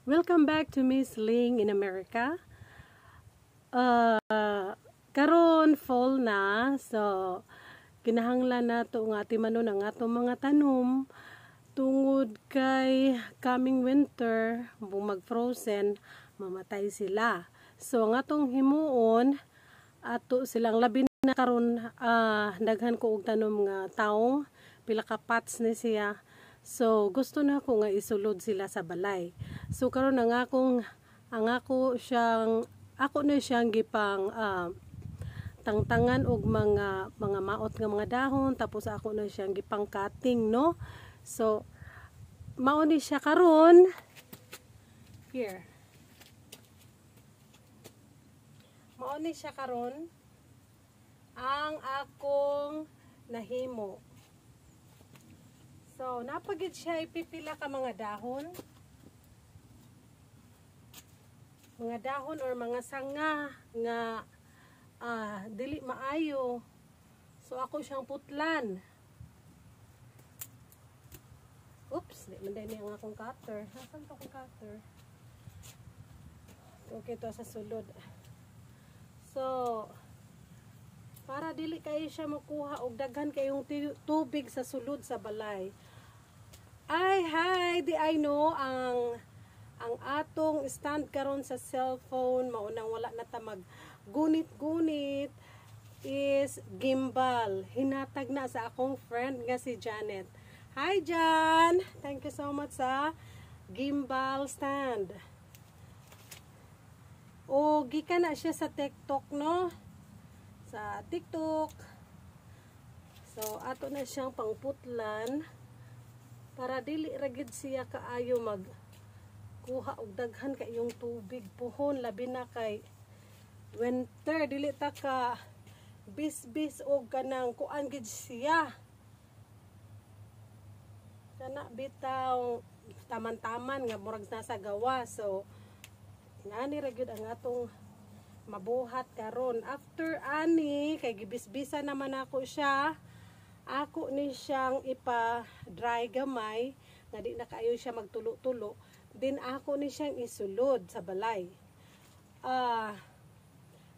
Welcome back to Miss Ling in America. Karon fall na, so kinahanglan nato nga timanon ang atong mga tanom tungod kay coming winter, mag-frozen, mamatay sila. So ang atong himuon ato silang labi na karon daghan ko og tanom nga taong pila ka pots ni siya. So gusto na ko nga isulod sila sa balay. So karon ang ako na siyang gipang tangtangan og mga maot nga mga dahon, tapos ako na siyang gipang cutting, no? So mao ni siya karon here. Mao ni siya karon ang akong nahimo. So, napagid siya ipipila ka mga dahon. Mga dahon or mga sanga nga dili maayo. So, ako siyang putlan. Oops, di man dahil ang akong cutter. Nasaan pa akong cutter? Okay, to sa sulod. So, para dili kayo siya makuha og daghan kayong tubig sa sulod sa balay. Hi, di I know ang atong stand karon sa cellphone mao nang wala na ta mag gunit is gimbal. Hinatag na sa akong friend nga si Janet. Hi Jan, thank you so much sa gimbal stand. O gikan na siya sa TikTok, no? Sa TikTok. So ato na siyang pangputlan para dili ragid siya kaayo magkuha og daghan kayong tubig puhon, labi na kay winter dili ta ka bis og kanang kuan gid siya kana bitaw taman-taman nga murag nasa gawa. So ngani ra gyud ang atong mabuhat karon. After ani kay gibisbisa naman ako siya, ako ni siyang ipa-dry gamay nga di na kaayo siya magtulo-tulo. Then ako ni siyang isulod sa balay.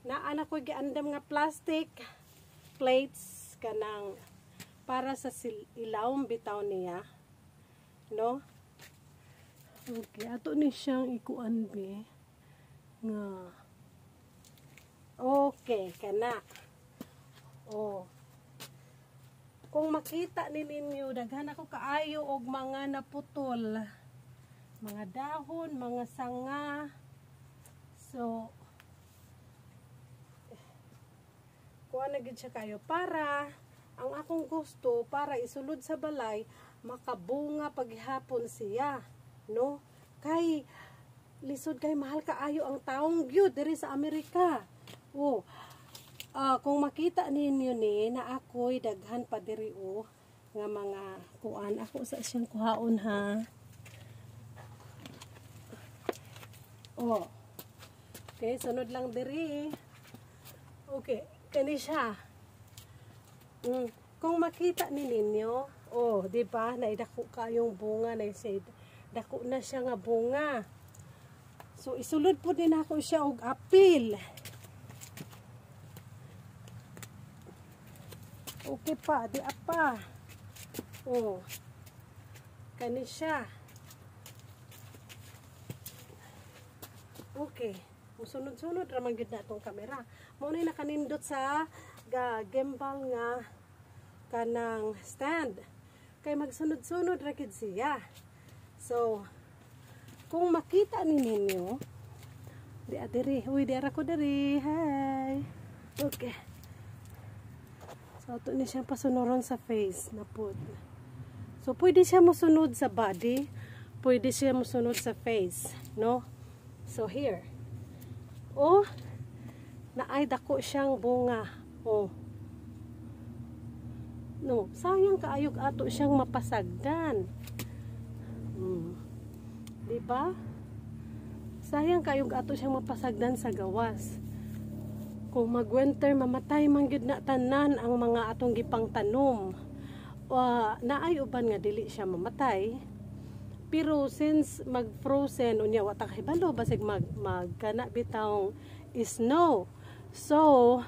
Naana ko giandam nga plastic plates kanang para sa ilawom bitaw niya, no? Okay, ato ni siyang ikuan be nga okay kana. Kung makita ninyo, daghan ako kaayo og mga naputol, mga dahon, mga sanga. So kuha na gid siya kayo para ang akong gusto para isulod sa balay makabunga paghapon siya, no? Kay lisod kay mahal kaayo ang taong gyud diri sa Amerika. Kung makita ninyo ni na ako'y daghan pa diri nga mga kuan, ako sa siyang kuhaon ha. Okay, sunod lang diri. Okay, kani siya. Kung makita ni ninyo, di ba, naidako kayong bunga na say dako na siya nga bunga. So isulod po din ako siya og apil. Okay pa, di apa. Kani siya. Okay. Musunod-sunod ramang gid na tong kamera. Mao ni nakanindot sa gimbal nga kanang stand. Kay magsunod-sunod ra gid siya. So, kung makita ninyo, di ara ko diri. Hi. Okay. So, ito ni siyang pasunuron sa face na pud. So, pwede siya musunod sa body, pwede siya musunod sa face, no? So, here. Naay dako siyang bunga. No, sayang kaayog ato siyang mapasagdan. Di ba? Sayang kaayog ato siyang mapasagdan sa gawas. Kung mag-winter, mamatay man gyud na tanan ang mga atong gipang tanom. Naay uban nga dili siya mamatay, Pero since mag-frozen unya wa ta kahibalo basig magkana bitawng snow. So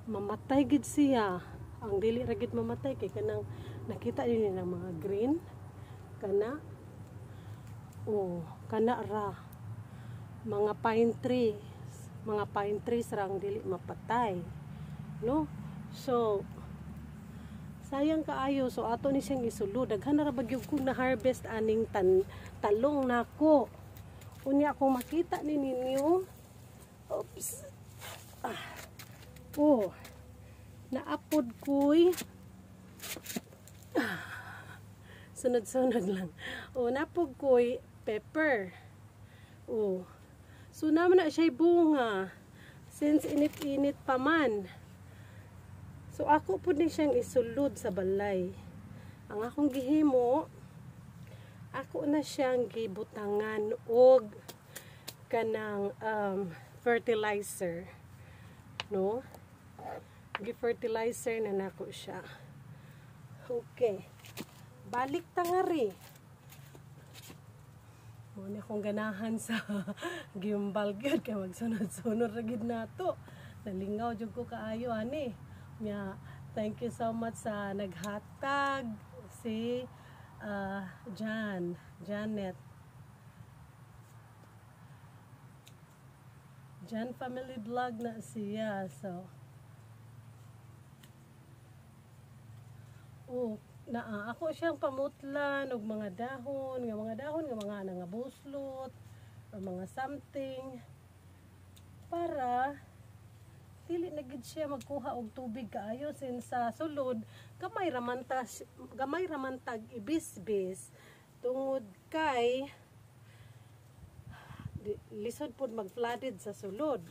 mamatay gid siya. Ang dili ra gid mamatay kay kanang nakita din ng mga green kana. Oh, kana ra mga pine trees rang dili mapatay, no? So sayang kaayo, so ato ni siyang isulod. Daghan na ra bagyog kong na harvest aning talong nako. Unya ako makita ni ninyo. Oops. Oh. Naapod ko'y sunod-sunod lang. Oh, napod ko'y pepper. Oh. So naman na siya'y bunga. Since init-init pa man. So ako po din siyang isulod sa balay. Ang akong gihimo, ako na siyang gibutangan og kanang fertilizer. No? Gi-fertilizer na nako siya. Okay. Balik ta nga ri. Muna akong ganahan sa gimbal gyud kay magsunod-sunod ra gid nato. Nalingaw jud ko kaayo ani. Yeah, thank you so much sa naghatag si Janet. Jan family vlog na siya. So ako siyang pamutlan og mga dahon nga mga nangabuslot or mga something para dili na gid siya magkuha og tubig kaayo since sa sulod gamay ra man tag ibis-bis tungod kay lisod pod mag-flooded sa sulod.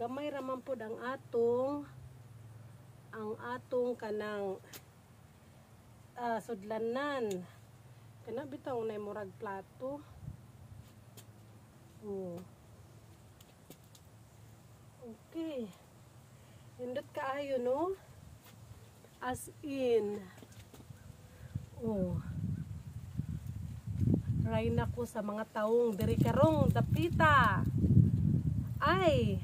Gamay ra man pod ang atong kanang sudlanan. Kana bitaw na murag plato. Oh. Okay. Hindot kaayo, no? As in. Oh. Ray na ko sa mga taong diri karong dapita. Ay.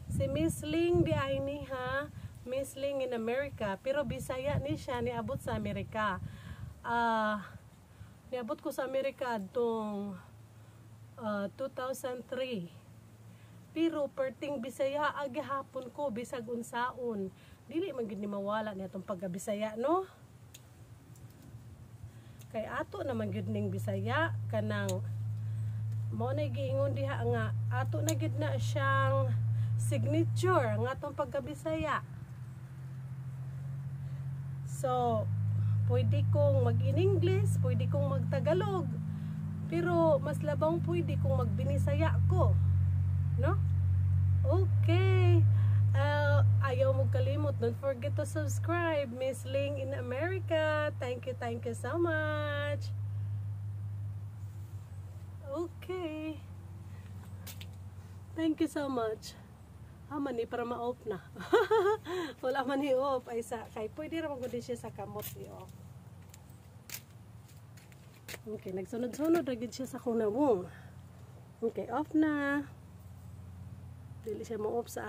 Si Miss Ling di ay ni ha. Miss Ling in America. Pero Bisaya ni siya. Niabot sa Amerika. Niabot ko sa Amerika atong 2003. Pero perting Bisaya agihapon ko bisag unsaon. Dili man gid ni mawala ni atong pagka-Bisaya, no? Kay ato naman gid ning Bisaya kanang mo na giingon diha nga ato na gid na siyang signature ang atong pagka-Bisaya. So, pwede kong mag-in-English, pwede kong mag-Tagalog, pero mas labang pwede kong mag-Binisaya ko. No? Okay. Ayaw mo kalimot. Don't forget to subscribe. Miss Ling in America. Thank you so much. Okay. Thank you so much. Mani para ma-off na. Wala man i-off. Ay kay pwede ramang gudi siya sa kamot i-off. Okay, nagsunod-sunod ragid siya sa kunawong. Okay, off na. Dili siya mo-off sa